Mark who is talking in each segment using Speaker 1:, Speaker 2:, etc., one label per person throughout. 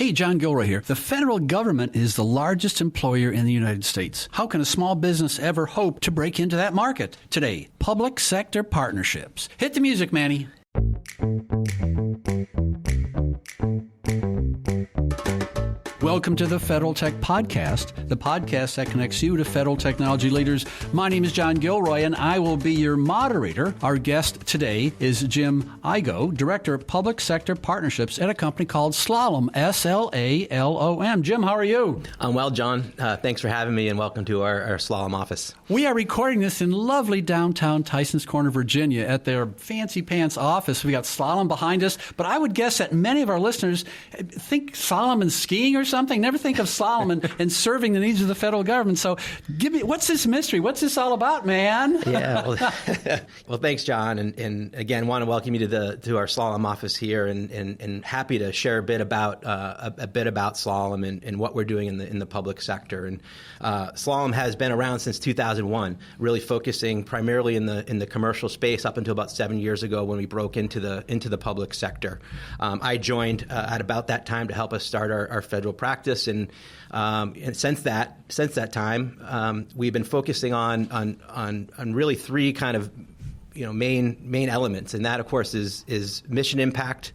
Speaker 1: Hey, John Gilroy here. The federal government is the largest employer in the United States. How can a small business ever hope to break into that market? Today, public sector partnerships. Hit the music, Manny. Welcome to the Federal Tech Podcast, the podcast that connects you to federal technology leaders. My name is John Gilroy, and I will be your moderator. Our guest today is Jim Igoe, Director of Public Sector Partnerships at a company called Slalom, S-L-A-L-O-M. Jim, how are you?
Speaker 2: I'm well, John. Thanks for having me, and welcome to our Slalom office. We
Speaker 1: are recording this in lovely downtown Tysons Corner, Virginia, at their fancy pants office. We got Slalom behind us, but I would guess that many of our listeners think Slalom and skiing or something. Never think of Slalom and serving the needs of the federal government. So give me, what's this mystery? What's this all about, man?
Speaker 2: Yeah. Well, thanks, John. And again, want to welcome you to our Slalom office here, and happy to share a bit about Slalom and what we're doing in the public sector. And Slalom has been around since 2001, really focusing primarily in the commercial space up until about 7 years ago when we broke into the public sector. I joined at about that time to help us start our federal practice, and since that time, we've been focusing on really three kind of main elements, and that of course is mission impact,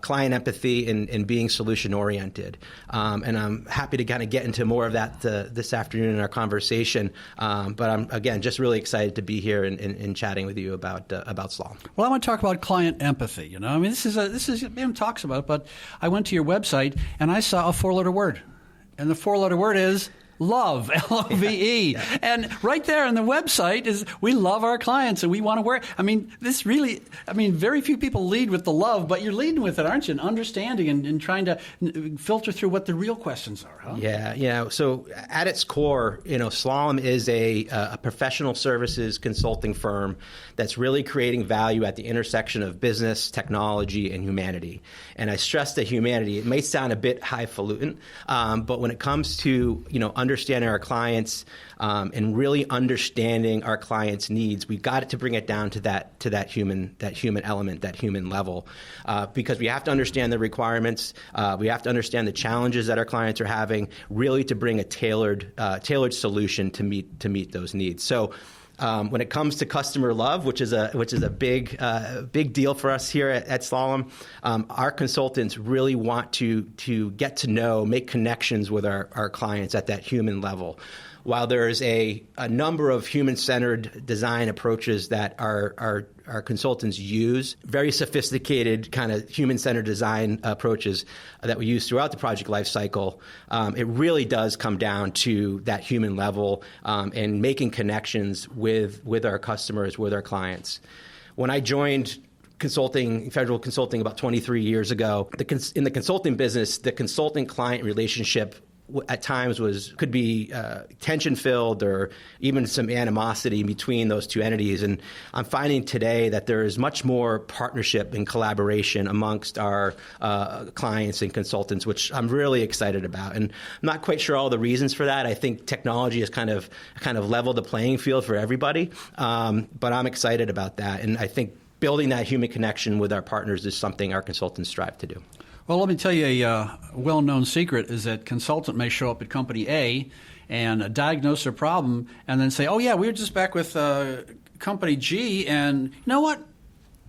Speaker 2: client empathy, and being solution oriented. And I'm happy to kind of get into more of that this afternoon in our conversation. But I'm again just really excited to be here and chatting with you about Slalom.
Speaker 1: Well, I want to talk about client empathy. I mean, this is everyone talks about it, but I went to your website and I saw a 4-letter word, and the 4-letter word is love, L-O-V-E. Yeah. And right there on the website is we love our clients and we want to wear. I mean, very few people lead with the love, but you're leading with it, aren't you? And understanding and trying to filter through what the real questions are, huh?
Speaker 2: Yeah. So at its core, Slalom is a professional services consulting firm that's really creating value at the intersection of business, technology, and humanity. And I stress the humanity. It may sound a bit highfalutin, but when it comes to, understanding our clients and really understanding our clients' needs, we've got to bring it down to that human element, that human level, because we have to understand the requirements. We have to understand the challenges that our clients are having, really to bring a tailored solution to meet those needs. So. When it comes to customer love, which is a big deal for us here at Slalom, our consultants really want to get to know, make connections with our clients at that human level. While there's a number of human-centered design approaches that our consultants use, very sophisticated kind of human-centered design approaches that we use throughout the project lifecycle, it really does come down to that human level and making connections with our customers, with our clients. When I joined federal consulting about 23 years ago, in the consulting business, the consultant-client relationship at times could be tension-filled or even some animosity between those two entities. And I'm finding today that there is much more partnership and collaboration amongst our clients and consultants, which I'm really excited about. And I'm not quite sure all the reasons for that. I think technology has kind of leveled the playing field for everybody, but I'm excited about that. And I think building that human connection with our partners is something our consultants strive to do.
Speaker 1: Well, let me tell you a well-known secret is that consultant may show up at company A and diagnose their problem and then say, oh, yeah, we were just back with company G, and you know what?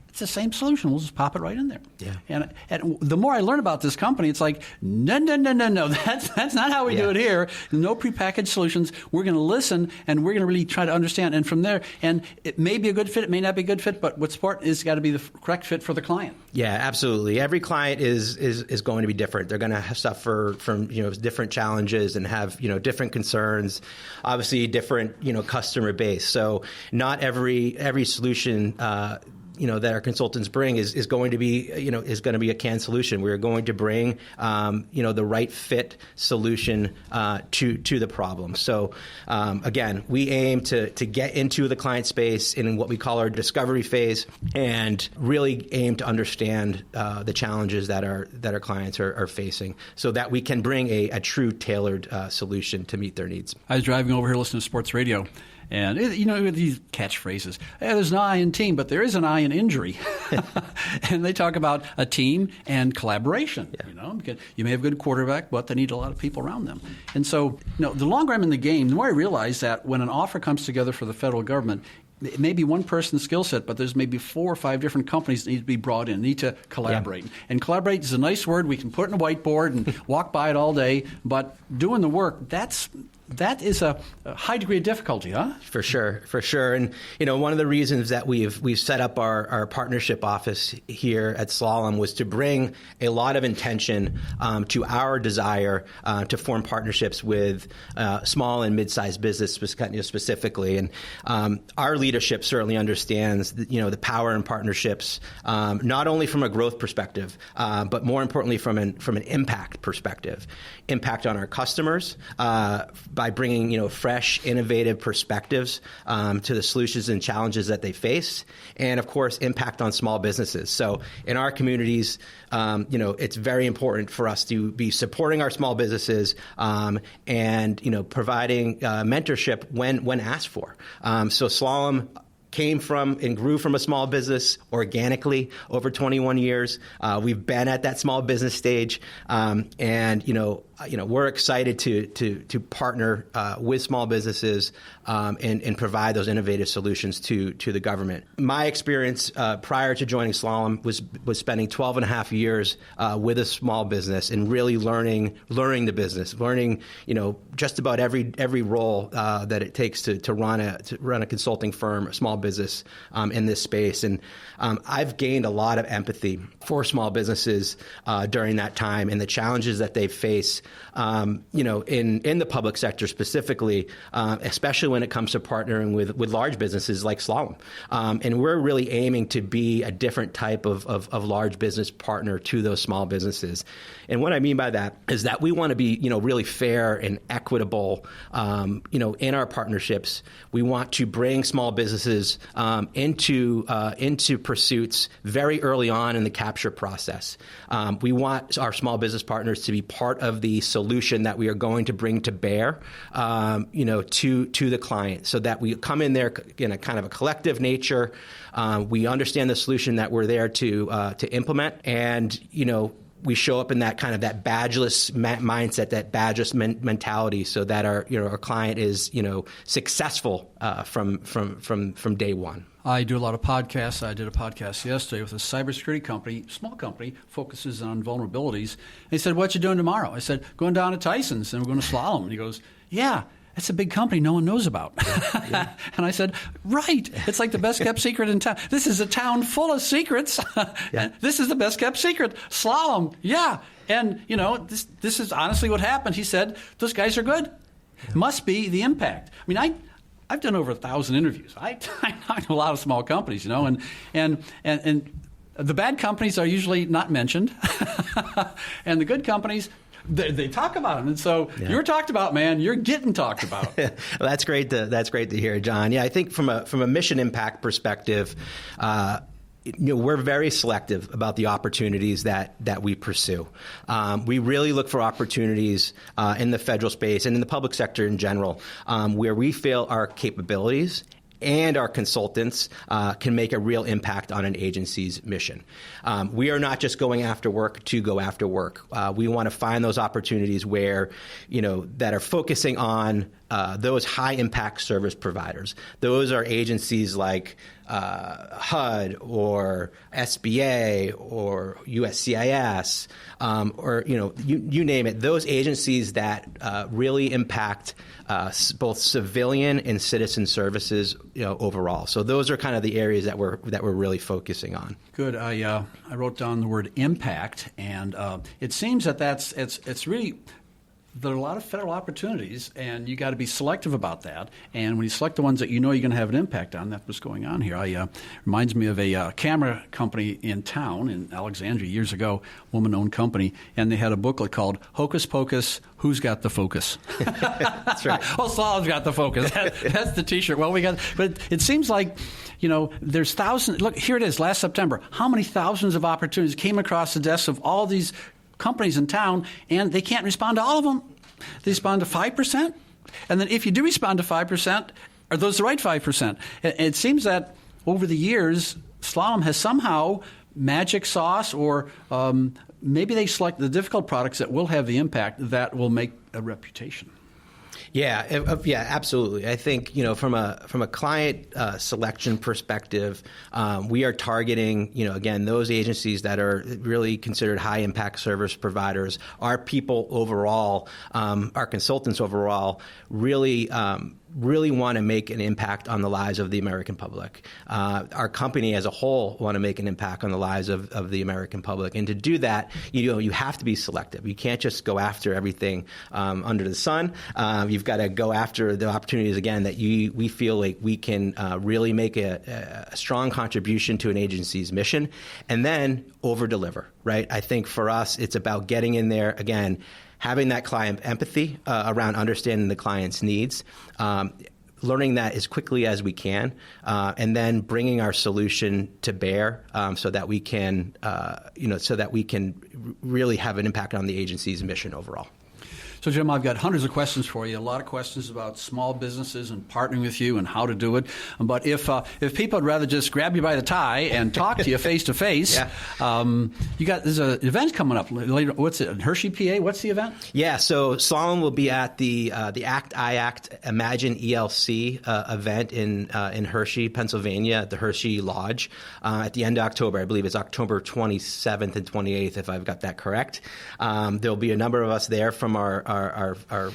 Speaker 1: It's the same solution. We'll just pop it right in there.
Speaker 2: Yeah.
Speaker 1: And the more I learn about this company, it's like, no. That's not how we do it here. No prepackaged solutions. We're going to listen, and we're going to really try to understand. And from there, and it may be a good fit, it may not be a good fit, but what's important is got to be the correct fit for the client.
Speaker 2: Yeah, absolutely. Every client is going to be different. They're going to suffer from different challenges and have different concerns. Obviously, different customer base. So not every solution. That our consultants bring is going to be a canned solution. We're going to bring the right fit solution to the problem. So again, we aim to get into the client space in what we call our discovery phase, and really aim to understand the challenges that our clients are facing, so that we can bring a true tailored solution to meet their needs.
Speaker 1: I was driving over here listening to sports radio, And, these catchphrases. Hey, there's an I in team, but there is an I in injury. And they talk about a team and collaboration. Yeah. Because you may have a good quarterback, but they need a lot of people around them. And so, the longer I'm in the game, the more I realize that when an offer comes together for the federal government, it may be one person's skill set, but there's maybe 4 or 5 different companies that need to be brought in, need to collaborate. Yeah. And collaborate is a nice word. We can put it on a whiteboard and walk by it all day, but doing the work, that is a high degree of difficulty, huh?
Speaker 2: For sure. And, one of the reasons that we've set up our partnership office here at Slalom was to bring a lot of intention to our desire to form partnerships with small and mid-sized business specifically. And our leadership certainly understands, the power in partnerships, not only from a growth perspective, but more importantly from an impact perspective. Impact on our customers, by bringing, fresh, innovative perspectives to the solutions and challenges that they face, and of course, impact on small businesses. So in our communities, it's very important for us to be supporting our small businesses and providing mentorship when asked for. So Slalom came from and grew from a small business organically over 21 years. We've been at that small business stage, and we're excited to partner with small businesses and provide those innovative solutions to the government. My experience prior to joining Slalom was spending 12 and a half years with a small business and really learning the business, learning just about every role that it takes to run a consulting firm, a small business in this space. And I've gained a lot of empathy for small businesses during that time and the challenges that they face. In the public sector specifically, especially when it comes to partnering with large businesses like Slalom. And we're really aiming to be a different type of large business partner to those small businesses. And what I mean by that is that we want to be, really fair and equitable, in our partnerships. We want to bring small businesses into pursuits very early on in the capture process. We want our small business partners to be part of the solution that we are going to bring to bear, to the client, so that we come in there in a kind of a collective nature. We understand the solution that we're there to implement, and we show up in that kind of that badgeless mindset, that badgeless mentality, so that our client is successful from day one.
Speaker 1: I do a lot of podcasts. I did a podcast yesterday with a cybersecurity company, small company, focuses on vulnerabilities. And he said, "What you doing tomorrow?" I said, "Going down to Tyson's, and we're going to Slalom." And he goes, "Yeah, that's a big company no one knows about." Yeah. And I said, "Right. It's like the best kept secret in town. This is a town full of secrets. Yeah. This is the best kept secret. Slalom, yeah." And, this is honestly what happened. He said, "Those guys are good. Yeah. Must be the impact." I mean, I've done over 1,000 interviews. I talk to a lot of small companies, and the bad companies are usually not mentioned, and the good companies, they talk about them. And so You're talked about, man. You're getting talked about.
Speaker 2: Well, that's great to hear, John. Yeah, I think from a mission impact perspective, we're very selective about the opportunities that we pursue. We really look for opportunities in the federal space and in the public sector in general, where we feel our capabilities and our consultants can make a real impact on an agency's mission. We are not just going after work to go after work. We want to find those opportunities where, that are focusing on those high impact service providers. Those are agencies like HUD or SBA or USCIS, or you name it. Those agencies that really impact both civilian and citizen services, overall. So those are kind of the areas that we're really focusing on.
Speaker 1: Good. I wrote down the word impact, and it seems that it's really. There are a lot of federal opportunities, and you got to be selective about that. And when you select the ones that you're going to have an impact on, that's what's going on here. Reminds me of a camera company in town in Alexandria years ago, woman-owned company, and they had a booklet called "Hocus Pocus, Who's Got the Focus?"
Speaker 2: That's right.
Speaker 1: Well, Slalom's got the focus. That's the T-shirt. Well, but it seems like there's thousands. Look, here it is. Last September, how many thousands of opportunities came across the desks of all these companies in town, and they can't respond to all of them. They respond to 5%. And then if you do respond to 5%, Are those the right 5%? It seems that over the years, Slalom has somehow magic sauce, or maybe they select the difficult products that will have the impact that will make a reputation.
Speaker 2: Yeah, absolutely. I think from a client selection perspective, we are targeting again those agencies that are really considered high impact service providers. Our people overall, our consultants overall, really want to make an impact on the lives of the American public. Our company as a whole want to make an impact on the lives of the American public. And to do that, you have to be selective. You can't just go after everything under the sun. You've got to go after the opportunities, again, that we feel like we can really make a strong contribution to an agency's mission, and then over-deliver, right? I think for us, it's about getting in there, again, having that client empathy around understanding the client's needs, learning that as quickly as we can, and then bringing our solution to bear so that we can, really have an impact on the agency's mission overall.
Speaker 1: So, Jim, I've got hundreds of questions for you. A lot of questions about small businesses and partnering with you and how to do it. But if people would rather just grab you by the tie and talk to you face to face, there's an event coming up later. What's it? Hershey, PA. What's the event?
Speaker 2: Yeah. So Slalom will be at the ACT-IAC Imagine ELC event in Hershey, Pennsylvania, at the Hershey Lodge at the end of October. I believe it's October 27th and 28th, if I've got that correct. There'll be a number of us there from our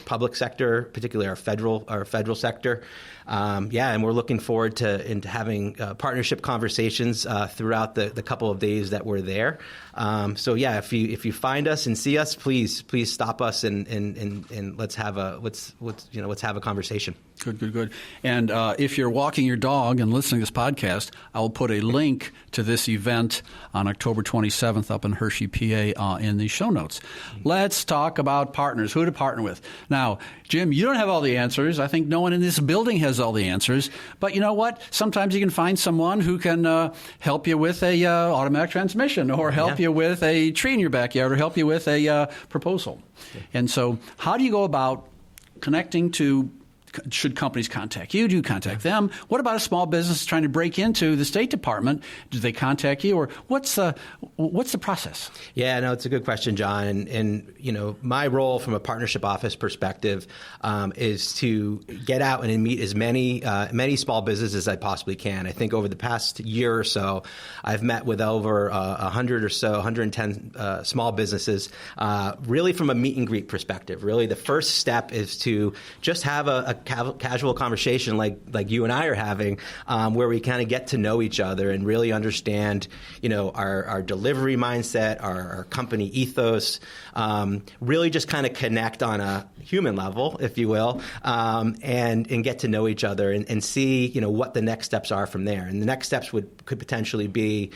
Speaker 2: public sector, particularly our federal sector. And we're looking forward to having partnership conversations throughout the couple of days that we're there. If you find us and see us, please stop us and let's have a conversation.
Speaker 1: Good. And if you're walking your dog and listening to this podcast, I will put a link to this event on October 27th up in Hershey, PA, in the show notes. Let's talk about partners. Who to partner with. Now, Jim, you don't have all the answers. I think no one in this building has all the answers. But you know what? Sometimes you can find someone who can help you with a automatic transmission, or help you with a tree in your backyard, or help you with a proposal. Yeah. And so how do you go about connecting to? Should companies contact you? Do you contact them? What about a small business trying to break into the State Department? Do they contact you, or what's the process? Yeah,
Speaker 2: no, it's a good question, John. And my role from a partnership office perspective is to get out and meet as many small businesses as I possibly can. I think over the past year or so, I've met with over 100 or so, 110 small businesses, really from a meet and greet perspective. Really, the first step is to just have a casual conversation like you and I are having, where we kind of get to know each other and really understand, our delivery mindset, our company ethos, really just kind of connect on a human level, if you will, and get to know each other and see, what the next steps are from there. And the next steps could potentially be,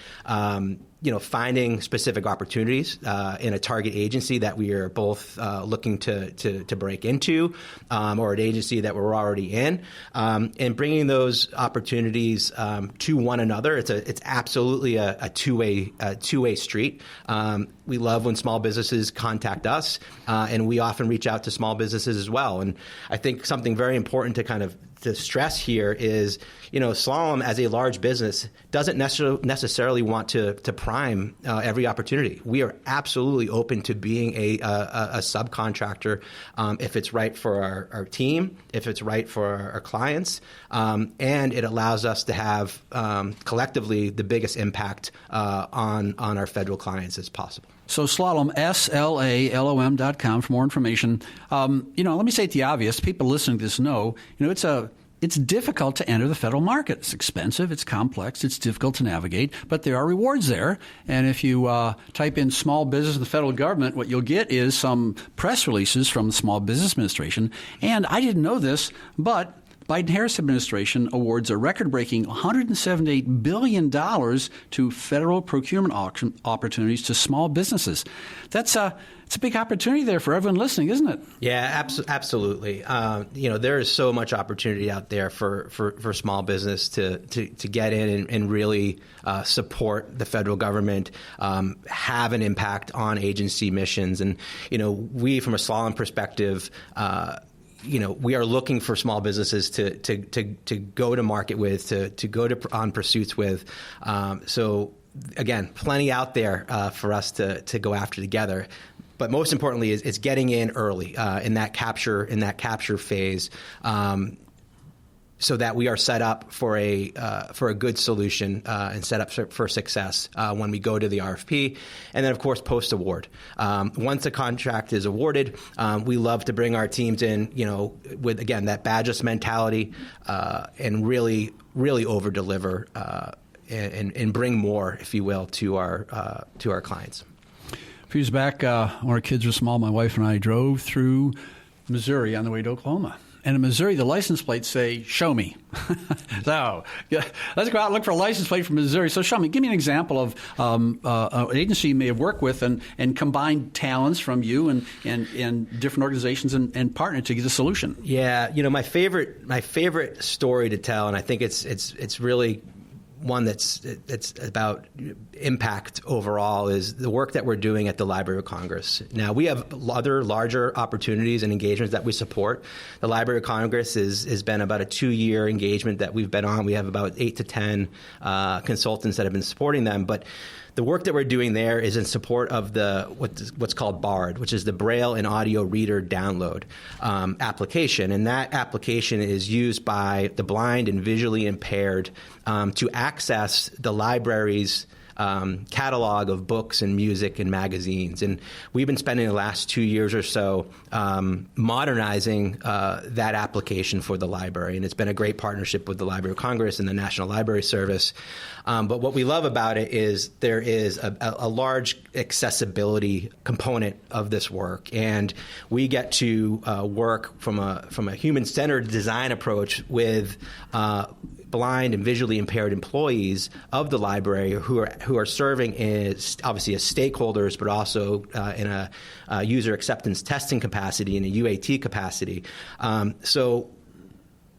Speaker 2: finding specific opportunities in a target agency that we are both looking to break into, or an agency that we're already in, and bringing those opportunities to one another. It's absolutely a two-way street. We love when small businesses contact us, and we often reach out to small businesses as well. And I think something very important to stress here is, Slalom as a large business doesn't necessarily want to prime every opportunity. We are absolutely open to being a subcontractor if it's right for our team, if it's right for our clients, and it allows us to have collectively the biggest impact on our federal clients as possible.
Speaker 1: So Slalom, SLALOM.com for more information. Let me say the obvious. People listening to this know, it's difficult to enter the federal market. It's expensive, it's complex, it's difficult to navigate, but there are rewards there. And if you type in small business in the federal government, what you'll get is some press releases from the Small Business Administration. And I didn't know this, but Biden-Harris administration awards a record-breaking $178 billion to federal procurement auction opportunities to small businesses. It's a big opportunity there for everyone listening, isn't it?
Speaker 2: Yeah, absolutely. There is so much opportunity out there for small business to get in and really support the federal government, have an impact on agency missions. And, we, from a Slalom perspective, we are looking for small businesses to go to market with, to go on pursuits with. So again, plenty out there for us to go after together. But most importantly, is getting in early in that capture phase, so that we are set up for a good solution and set up for success when we go to the RFP, and then of course post award. Once a contract is awarded, we love to bring our teams in, with again that badgeless mentality, and really over deliver and bring more, if you will, to our clients.
Speaker 1: A few years back, when our kids were small, my wife and I drove through Missouri on the way to Oklahoma. And in Missouri, the license plates say, "Show me." So let's go out and look for a license plate from Missouri. So show me. Give me an example of an agency you may have worked with and combined talents from you and different organizations and partnered to get a solution.
Speaker 2: Yeah, my favorite story to tell, and I think it's really one that's about impact overall, is the work that we're doing at the Library of Congress. Now, we have other larger opportunities and engagements that we support. The Library of Congress has been about a 2-year engagement that we've been on. We have about 8 to 10 consultants that have been supporting them. But the work that we're doing there is in support of what's called BARD, which is the Braille and Audio Reader Download application. And that application is used by the blind and visually impaired to access the library's catalog of books and music and magazines. And we've been spending the last 2 years or so modernizing that application for the library. And it's been a great partnership with the Library of Congress and the National Library Service. But what we love about it is there is a large accessibility component of this work. And we get to work from a human-centered design approach with blind and visually impaired employees of the library who are serving as obviously as stakeholders, but also in a user acceptance testing capacity, in a UAT capacity. So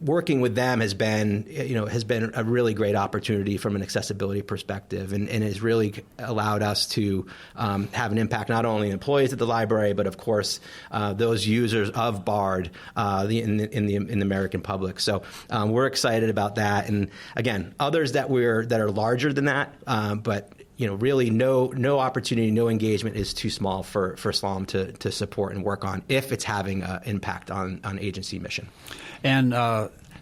Speaker 2: working with them has been a really great opportunity from an accessibility perspective, and has really allowed us to have an impact not only on employees at the library, but of course those users of BARD in the American public. So we're excited about that, and again, others that are larger than that, but really no opportunity, no engagement is too small for Slalom to support and work on if it's having an impact on agency mission.
Speaker 1: And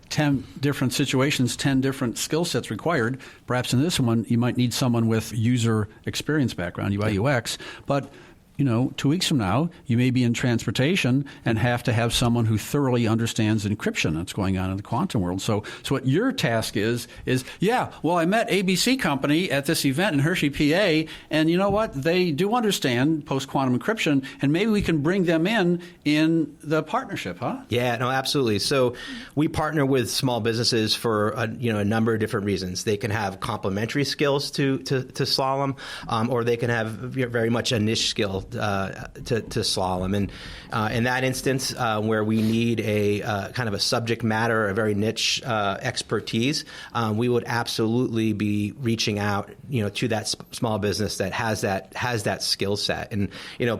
Speaker 1: 10 different situations, 10 different skill sets required. Perhaps in this one, you might need someone with user experience background, UI, UX, but 2 weeks from now, you may be in transportation and have to have someone who thoroughly understands encryption that's going on in the quantum world. So what your task is, I met ABC Company at this event in Hershey, PA, and you know what? They do understand post-quantum encryption, and maybe we can bring them in the partnership, huh?
Speaker 2: Yeah, no, absolutely. So we partner with small businesses for a number of different reasons. They can have complementary skills to Slalom, or they can have very much a niche skill to Slalom. And in that instance, where we need a kind of a subject matter, a very niche expertise, we would absolutely be reaching out, to that small business that has that skill set. And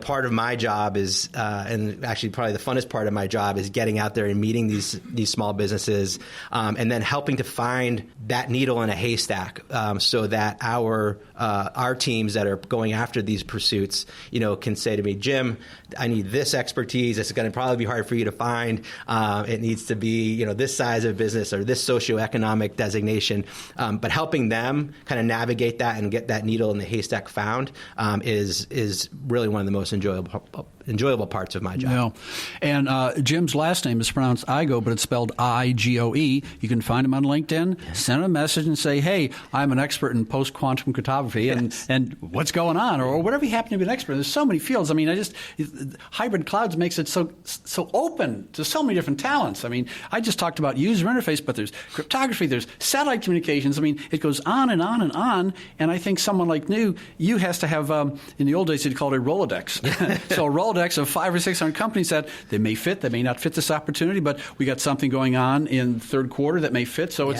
Speaker 2: part of my job is, and actually probably the funnest part of my job is getting out there and meeting these small businesses, and then helping to find that needle in a haystack, so that our teams that are going after these pursuits, can say to me, Jim, I need this expertise. It's going to probably be hard for you to find. It needs to be, this size of business or this socioeconomic designation. But helping them kind of navigate that and get that needle in the haystack found is really one of the most enjoyable parts of my job.
Speaker 1: Yeah. And Jim's last name is pronounced Igoe, but it's spelled Igoe. You can find him on LinkedIn, send him a message and say, hey, I'm an expert in post-quantum cryptography, and what's going on, or whatever you happen to be an expert in. There's so many fields. I mean, hybrid clouds makes it so open to so many different talents. I mean, I just talked about user interface, but there's cryptography, there's satellite communications. I mean, it goes on and on and on, and I think someone like you has to have, in the old days, they'd call it a Rolodex. So a Rolodex Rolodex of 500 or 600 companies that they may fit, they may not fit this opportunity, but we got something going on in third quarter that may fit. So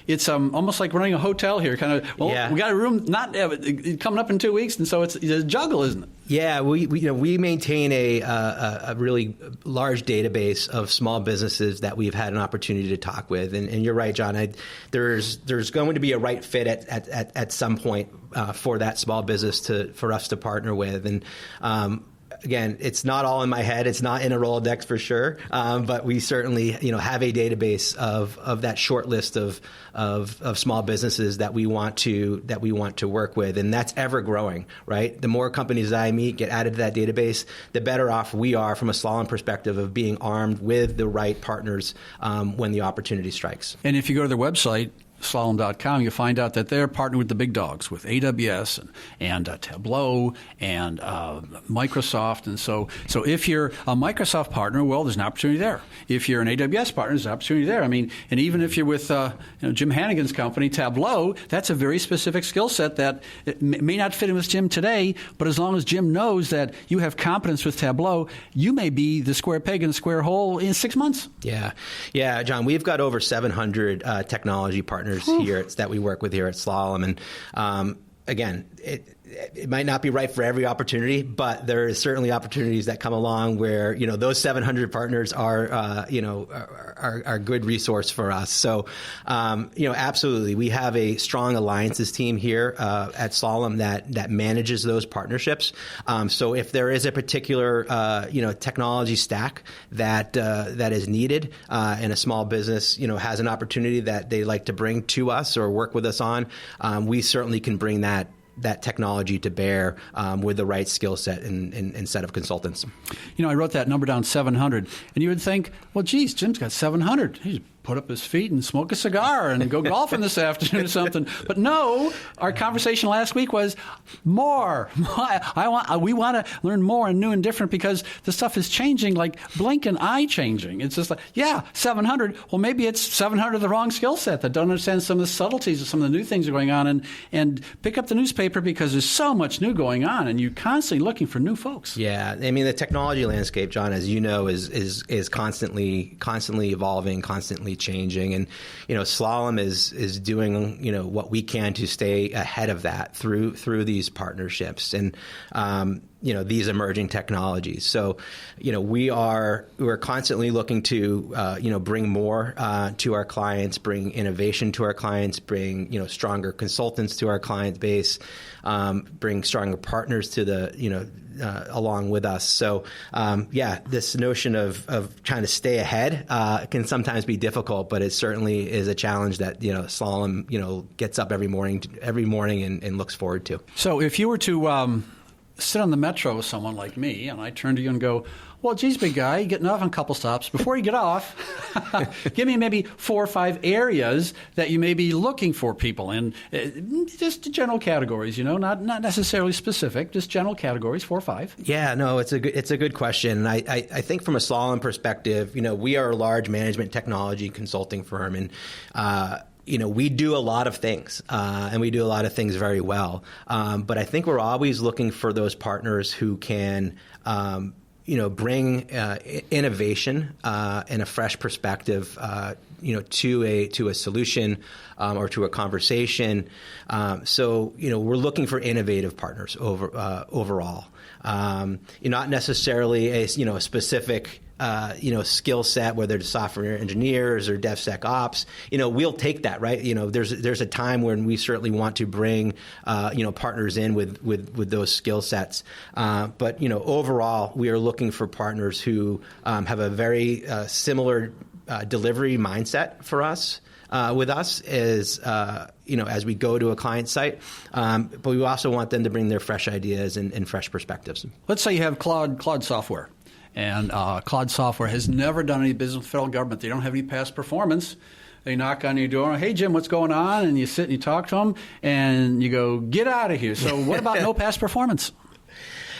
Speaker 1: it's almost like running a hotel here. Kind of, we got a room not coming up in 2 weeks, and so it's a juggle, isn't it?
Speaker 2: Yeah, we maintain a really large database of small businesses that we've had an opportunity to talk with, and you're right, John. There's going to be a right fit at some point for that small business for us to partner with, and again, it's not all in my head. It's not in a Rolodex for sure, but we certainly have a database of that short list of small businesses that we want to work with, and that's ever growing. Right, the more companies that I meet get added to that database, the better off we are from a Slalom perspective of being armed with the right partners when the opportunity strikes.
Speaker 1: And if you go to their website, Slalom.com, you'll find out that they're partnered with the big dogs, with AWS and Tableau and Microsoft. And so if you're a Microsoft partner, well, there's an opportunity there. If you're an AWS partner, there's an opportunity there. I mean, and even if you're with Jim Hannigan's company, Tableau, that's a very specific skill set that it may not fit in with Jim today, but as long as Jim knows that you have competence with Tableau, you may be the square peg in the square hole in 6 months.
Speaker 2: Yeah, John, we've got over 700 technology partners here that we work with here at Slalom, and again, it might not be right for every opportunity, but there is certainly opportunities that come along where those 700 partners are good resource for us. So absolutely, we have a strong alliances team here at Slalom that manages those partnerships. So if there is a particular technology stack that is needed and a small business has an opportunity that they like to bring to us or work with us on, we certainly can bring that technology to bear with the right skill set and set of consultants.
Speaker 1: I wrote that number down, 700, and you would think, well, geez, Jim's got 700. He's put up his feet and smoke a cigar and go golfing this afternoon or something. But no, our conversation last week was more. We want to learn more and new and different because the stuff is changing like blink and eye changing. It's just like, 700. Well, maybe it's 700 of the wrong skill set that don't understand some of the subtleties of some of the new things that are going on, and pick up the newspaper because there's so much new going on and you're constantly looking for new folks.
Speaker 2: Yeah, I mean, the technology landscape, John, as you know, is constantly evolving, constantly changing, and Slalom is doing what we can to stay ahead of that through these partnerships and these emerging technologies. So we're constantly looking to bring more to our clients, bring innovation to our clients, bring stronger consultants to our client base, bring stronger partners to the along with us. So this notion of trying to stay ahead can sometimes be difficult, but it certainly is a challenge that Slalom gets up every morning and looks forward to.
Speaker 1: So if you were to sit on the metro with someone like me, and I turn to you and go, well, geez, big guy, you're getting off on a couple stops. Before you get off, give me maybe 4 or 5 areas that you may be looking for people in, just general categories, not necessarily specific, just general categories, 4 or 5.
Speaker 2: Yeah, no, it's a good question. And I think from a Slalom perspective, we are a large management technology consulting firm, and we do a lot of things, and we do a lot of things very well. But I think we're always looking for those partners who can bring innovation and a fresh perspective, to a solution or to a conversation. So we're looking for innovative partners overall. Not necessarily a specific skill set, whether it's software engineers or DevSecOps. We'll take that, right? There's a time when we certainly want to bring partners in with those skill sets. But overall, we are looking for partners who have a very similar delivery mindset for us. With us as we go to a client site, but we also want them to bring their fresh ideas and fresh perspectives.
Speaker 1: Let's say you have Claude software, and Claude software has never done any business with the federal government. They don't have any past performance. They knock on your door, hey, Jim, what's going on? And you sit and you talk to them, and you go, get out of here. So what about no past performance?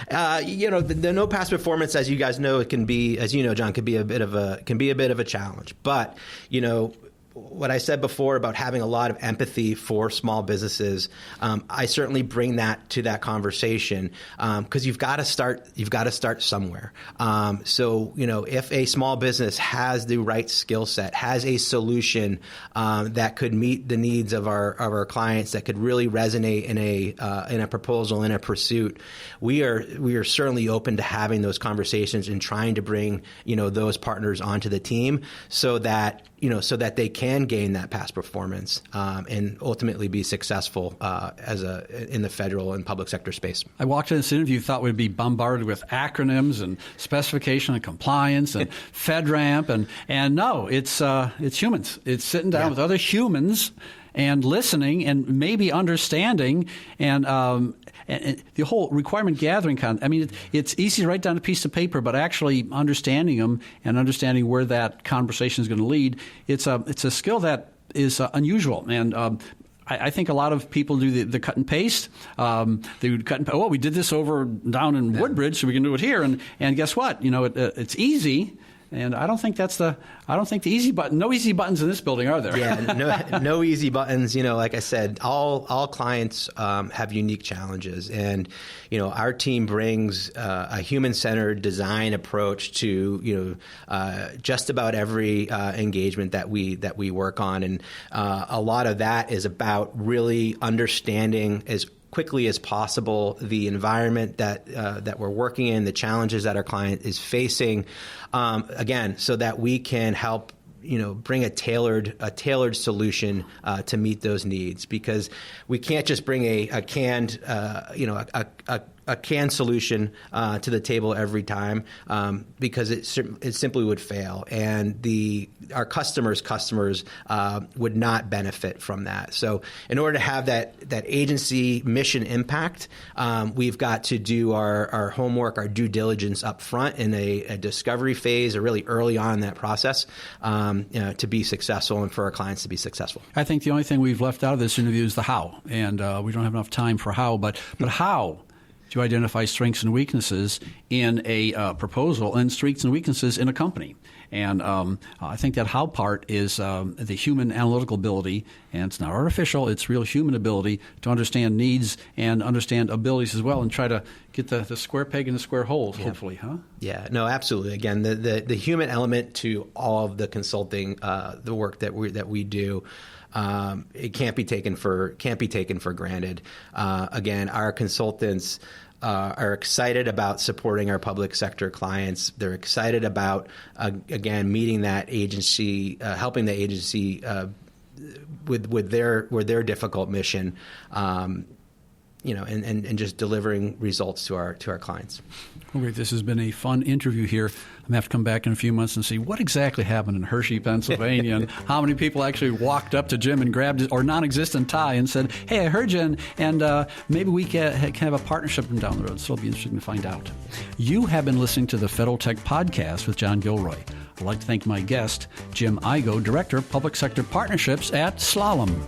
Speaker 2: The no past performance, as you guys know, it can be, as you know, John, can be a bit of a challenge. But what I said before about having a lot of empathy for small businesses, I certainly bring that to that conversation because you've got to start somewhere. So, if a small business has the right skill set, has a solution that could meet the needs of our clients, that could really resonate in a proposal, in a pursuit, we are certainly open to having those conversations and trying to bring those partners onto the team so that they can gain that past performance and ultimately be successful in the federal and public sector space.
Speaker 1: I walked into this interview, thought we'd be bombarded with acronyms and specification and compliance and FedRAMP, and no, it's humans. It's sitting down with other humans and listening and maybe understanding and the whole requirement gathering it's easy to write down a piece of paper, but actually understanding them and understanding where that conversation is going to lead, it's a skill that is unusual. And I think a lot of people do the cut and paste. They would cut and paste. Oh, we did this over down in Woodbridge, so we can do it here. And guess what? It's easy. And I don't think the easy button. No easy buttons in this building, are there?
Speaker 2: Yeah, no easy buttons. Like I said, all clients have unique challenges, and our team brings a human-centered design approach to just about every engagement that we work on, and a lot of that is about really understanding as quickly as possible the environment that we're working in, the challenges that our client is facing, again, so that we can help bring a tailored solution to meet those needs, because we can't just bring a canned solution to the table every time, because it simply would fail, and our customers would not benefit from that. So in order to have that agency mission impact, we've got to do our homework, our due diligence up front in a discovery phase, or really early on in that process, to be successful and for our clients to be successful.
Speaker 1: I think the only thing we've left out of this interview is the how, and we don't have enough time for how, but how to identify strengths and weaknesses in a proposal and strengths and weaknesses in a company. And I think that how part is the human analytical ability, and it's not artificial, it's real human ability to understand needs and understand abilities as well, and try to get the square peg in the square holes, hopefully, huh?
Speaker 2: Yeah, no, absolutely. Again, the human element to all of the consulting, the work that we do, it can't be taken for granted. Again, our consultants are excited about supporting our public sector clients. They're excited about again meeting that agency, helping the agency with their difficult mission. And just delivering results to our clients.
Speaker 1: Okay, this has been a fun interview here. I'm going to have to come back in a few months and see what exactly happened in Hershey, Pennsylvania, and how many people actually walked up to Jim and grabbed his or non-existent tie and said, "Hey, I heard you, and maybe we can have a partnership down the road." So it'll be interesting to find out. You have been listening to the Federal Tech Podcast with John Gilroy. I'd like to thank my guest, Jim Igoe, Director of Public Sector Partnerships at Slalom.